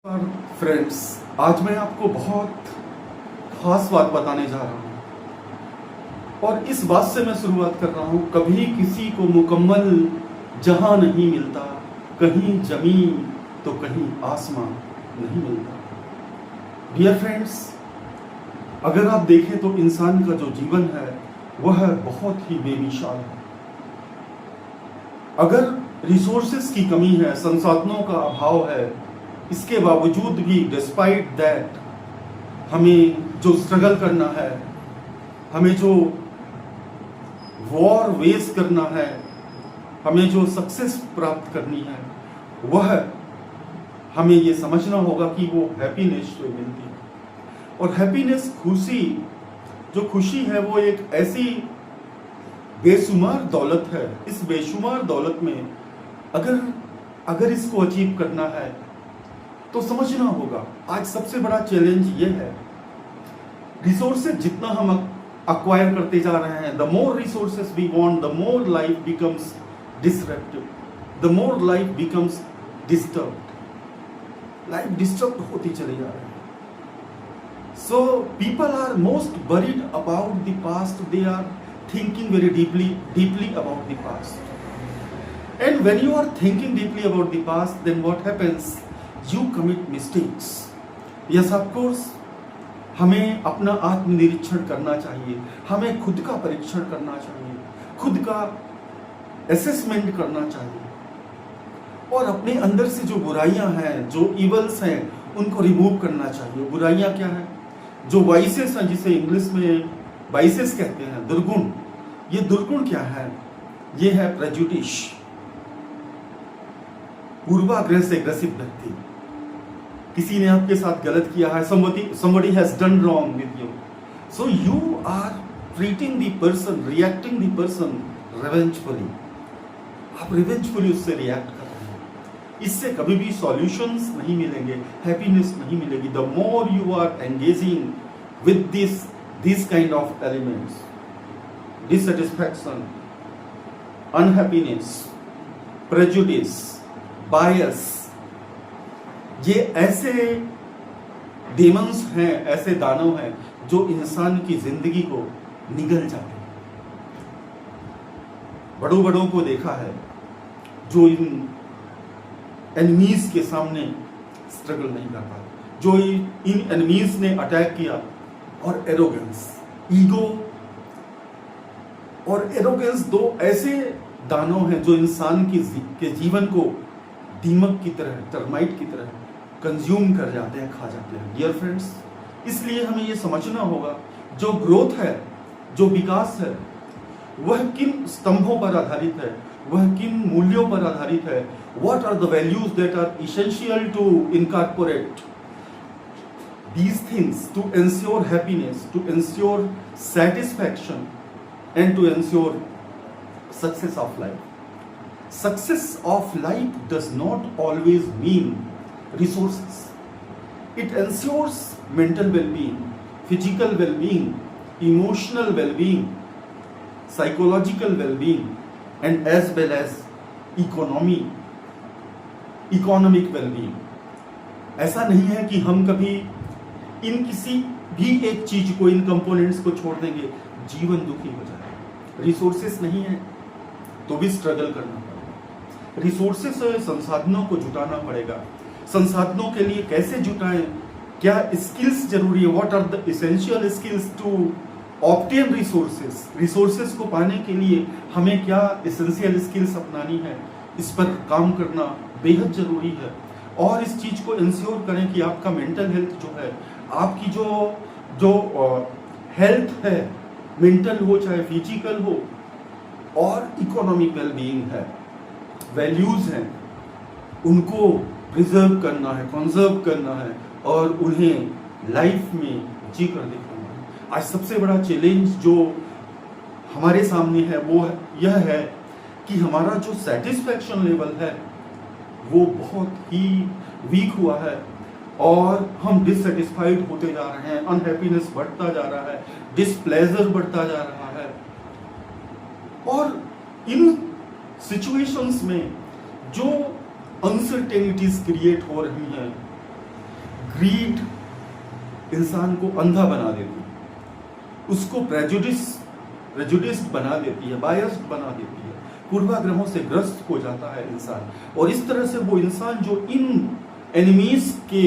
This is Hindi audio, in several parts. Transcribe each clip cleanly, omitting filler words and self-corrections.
फ्रेंड्स, आज मैं आपको बहुत खास बात बताने जा रहा हूँ और इस बात से मैं शुरुआत कर रहा हूँ। कभी किसी को मुकम्मल जहां नहीं मिलता, कहीं जमीन तो कहीं आसमां नहीं मिलता। डियर फ्रेंड्स, अगर आप देखें तो इंसान का जो जीवन है वह बहुत ही बेमिसाल है। अगर रिसोर्सेस की कमी है, संसाधनों का अभाव है, इसके बावजूद भी डिस्पाइट दैट हमें जो स्ट्रगल करना है, हमें जो वॉर वेस करना है, हमें जो सक्सेस प्राप्त करनी है, वह हमें ये समझना होगा कि वो हैप्पीनेस जो मिलती है। और हैप्पीनेस, खुशी, जो खुशी है वो एक ऐसी बेशुमार दौलत है। इस बेशुमार दौलत में अगर इसको अचीव करना है तो समझना होगा। आज सबसे बड़ा चैलेंज ये है, रिसोर्सेज जितना हम अक्वायर करते जा रहे हैं, the more resources we want, the more life becomes disruptive, the more life becomes disturbed. Life disturb होती चली जा रही है। So people are most worried about the past, they are thinking very deeply about the past. And when you are thinking deeply about the past, then what happens? You commit mistakes. Yes, of course, हमें अपना आत्मनिरीक्षण करना चाहिए, हमें खुद का परीक्षण करना चाहिए, खुद का असेसमेंट करना चाहिए और अपने अंदर से जो बुराइयां हैं, जो इवल्स हैं, उनको रिमूव करना चाहिए। बुराइयां क्या है? जो वाइसेस हैं, जिसे इंग्लिश में वाइसेस कहते हैं, दुर्गुण। ये दुर्गुण क्या है? ये है प्रेजुडिस, पूर्वाग्रह से ग्रसित व्यक्ति। किसी ने आपके साथ गलत किया है, somebody has done wrong with you, so you are treating the person, reacting the person revengefully. आप revengefully उससे रिएक्ट कर रहे हैं। इससे कभी भी सॉल्यूशंस नहीं मिलेंगे, हैप्पीनेस नहीं मिलेगी। the more you are engaging with these kind of elements, dissatisfaction, unhappiness, prejudice, bias, ये ऐसे डेमन्स हैं, ऐसे दानव हैं जो इंसान की जिंदगी को निगल जाते हैं। बड़ों को देखा है जो इन एनिमीज के सामने स्ट्रगल नहीं कर पाते, जो इन एनिमीज ने अटैक किया। और एरोगेंस, ईगो और एरोगेंस दो ऐसे दानव हैं जो इंसान के जीवन को दीमक की तरह, टर्माइट की तरह कंज्यूम कर जाते हैं, खा जाते हैं। डियर फ्रेंड्स, इसलिए हमें यह समझना होगा, जो ग्रोथ है, जो विकास है, वह किन स्तंभों पर आधारित है, वह किन मूल्यों पर आधारित है। What are the values that are essential to incorporate these things to ensure happiness, to ensure satisfaction and to ensure success of life. Success of life does not always mean resources. It ensures mental well-being, physical well-being, emotional well-being, psychological well-being, and as well as economic well-being. ऐसा नहीं है कि हम कभी इन किसी भी एक चीज को, इन कंपोनेंट्स को छोड़ देंगे, जीवन दुखी हो जाएगा। रिसोर्सेस नहीं है तो भी स्ट्रगल करना पड़ेगा। रिसोर्सेस है, संसाधनों को जुटाना पड़ेगा। संसाधनों के लिए कैसे जुटाएं, क्या स्किल्स जरूरी है? What are the essential skills to obtain resources? Resources को पाने के लिए हमें क्या एसेंशियल स्किल्स अपनानी है, इस पर काम करना बेहद जरूरी है। और इस चीज को इंश्योर करें कि आपका मेंटल हेल्थ जो है, आपकी जो हेल्थ है, मेंटल हो चाहे फिजिकल हो, और इकोनॉमिक वेलबीइंग है, वैल्यूज हैं, उनको प्रिजर्व करना है, कंजर्व करना है और उन्हें लाइफ में जी कर दिखाना है। आज सबसे बड़ा चैलेंज जो हमारे सामने है वो यह है कि हमारा जो सेटिस्फैक्शन लेवल है वो बहुत ही वीक हुआ है और हम डिससेटिस्फाइड होते जा रहे हैं, अनहैप्पीनेस बढ़ता जा रहा है, डिसप्लेजर बढ़ता जा रहा है। और इन सिचुएशंस में जो अनसर्टेनिटीज क्रिएट हो रही हैं, ग्रीड इंसान को अंधा बना देती है, उसको प्रेजुडिस्ड बना देती है, बायस्ड बना देती है, पूर्वाग्रहों से ग्रस्त हो जाता है इंसान। और इस तरह से वो इंसान जो इन एनिमीज के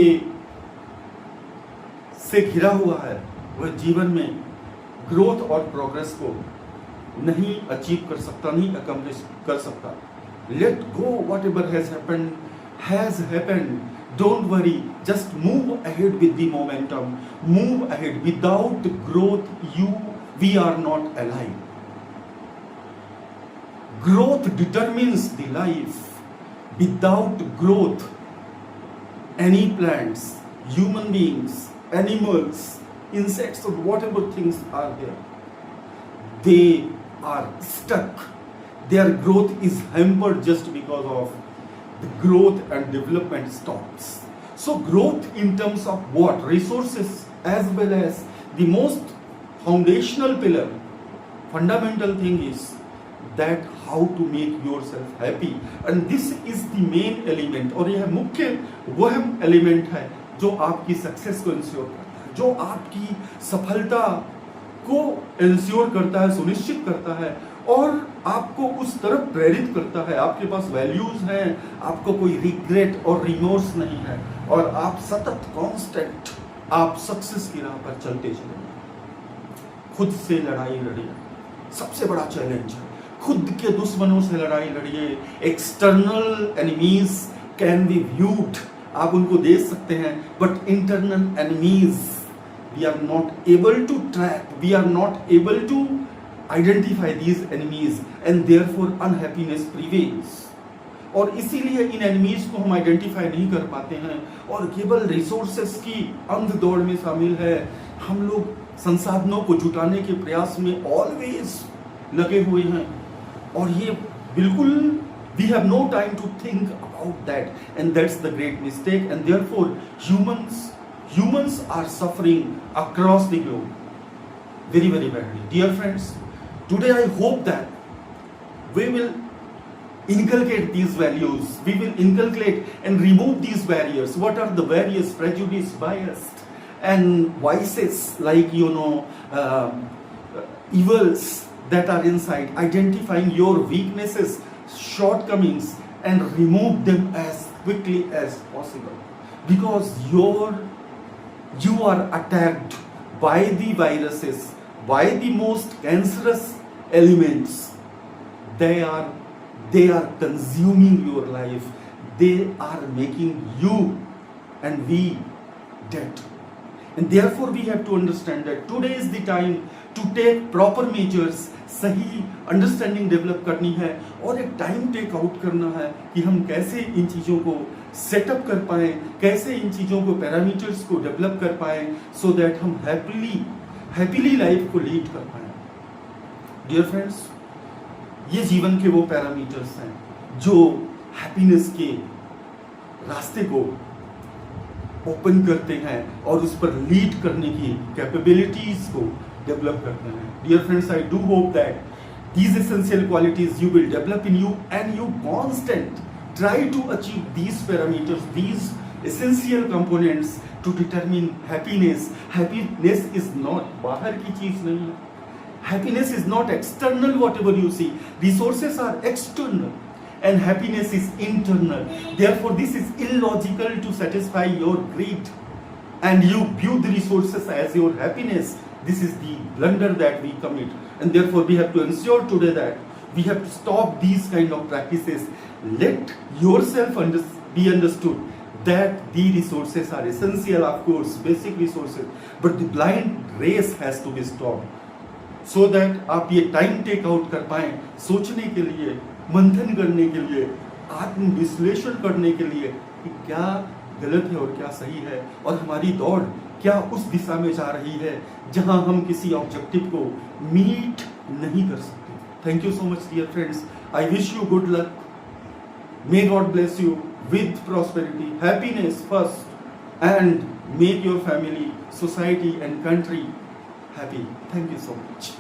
से घिरा हुआ है, वह जीवन में ग्रोथ और प्रोग्रेस को नहीं अचीव कर सकता, नहीं अकम्प्लिश कर सकता। Let go, whatever has happened, don't worry, just move ahead with the momentum, move ahead. Without growth we are not alive. Growth determines the life. Without growth any plants, human beings, animals, insects, or whatever things are there, they are stuck. Their growth is hampered just because of the growth and development stops. So growth in terms of what? Resources, as well as the most foundational pillar, fundamental thing is that how to make yourself happy, and this is the main element। और यह मुख्य वह एलिमेंट है जो आपकी सक्सेस को इंश्योर करता है, जो आपकी सफलता को इंश्योर करता है, सुनिश्चित करता है, और आपको उस तरफ प्रेरित करता है। आपके पास वैल्यूज हैं, आपको कोई रिग्रेट और रिमोर्स नहीं है, और आप सतत कांस्टेंट आप सक्सेस की राह पर चलते चलेंगे। खुद से लड़ाई लड़िए, सबसे बड़ा चैलेंज है। खुद के दुश्मनों से लड़ाई लड़िए। External enemies can be viewed, आप उनको देख सकते हैं, but internal enemies we are not able to track, we are not able to identify these enemies, and therefore unhappiness prevails. और इसीलिए इन एनिमीज को हम आइडेंटिफाई नहीं कर पाते हैं, और केवल रिसोर्सेस की अंध दौड़ में शामिल है। हम लोग संसाधनों को जुटाने के प्रयास में ऑलवेज लगे हुए हैं, और ये बिल्कुल we have no time to think about that, and that's the great mistake, and therefore humans are suffering across the globe very very badly. Dear friends, today I hope that we will inculcate these values, we will inculcate and remove these barriers. What are the various prejudice, bias and vices, like evils that are inside, identifying your weaknesses, shortcomings, and remove them as quickly as possible, because you are attacked by the viruses, by the most cancerous elements. They are consuming your life, they are making you and we dead, and therefore we have to understand that today is the time to take proper measures। सही अंडरस्टैंडिंग डेवलप करनी है, और एक टाइम टेक आउट करना है कि हम कैसे इन चीज़ों को सेटअप कर पाएँ, कैसे इन चीज़ों को पैरामीटर्स को डेवलप कर पाएँ, सो दैट हम हैप्पीली लाइफ को लीड कर पाएँ। डियर फ्रेंड्स, ये जीवन के वो पैरामीटर्स हैं जो हैप्पीनेस के रास्ते को ओपन करते हैं और उस पर लीड करने की कैपेबिलिटीज को डेवलप करते हैं। Dear friends, I do hope that these essential qualities you will develop in you, and you constant try to achieve these parameters, these essential components to determine happiness. Happiness is not बाहर की चीज नहीं है. Happiness is not external, whatever you see. Resources are external and happiness is internal. Therefore, this is illogical to satisfy your greed and you view the resources as your happiness. This is the blunder that we commit, and therefore we have to ensure today that we have to stop these kind of practices. Let yourself be understood that the resources are essential, of course, basic resources, but the blind race has to be stopped, so that आप ये टाइम टेक आउट कर पाएं, सोचने के लिए, मंथन करने के लिए, आत्म विश्लेषण करने के लिए कि क्या गलत है और क्या सही है, और हमारी दौड़ क्या उस दिशा में जा रही है जहां हम किसी ऑब्जेक्टिव को मीट नहीं कर सकते। Thank you so much dear friends, I wish you good luck, may God bless you with prosperity, happiness first, and make your family, society and country happy. Thank you so much.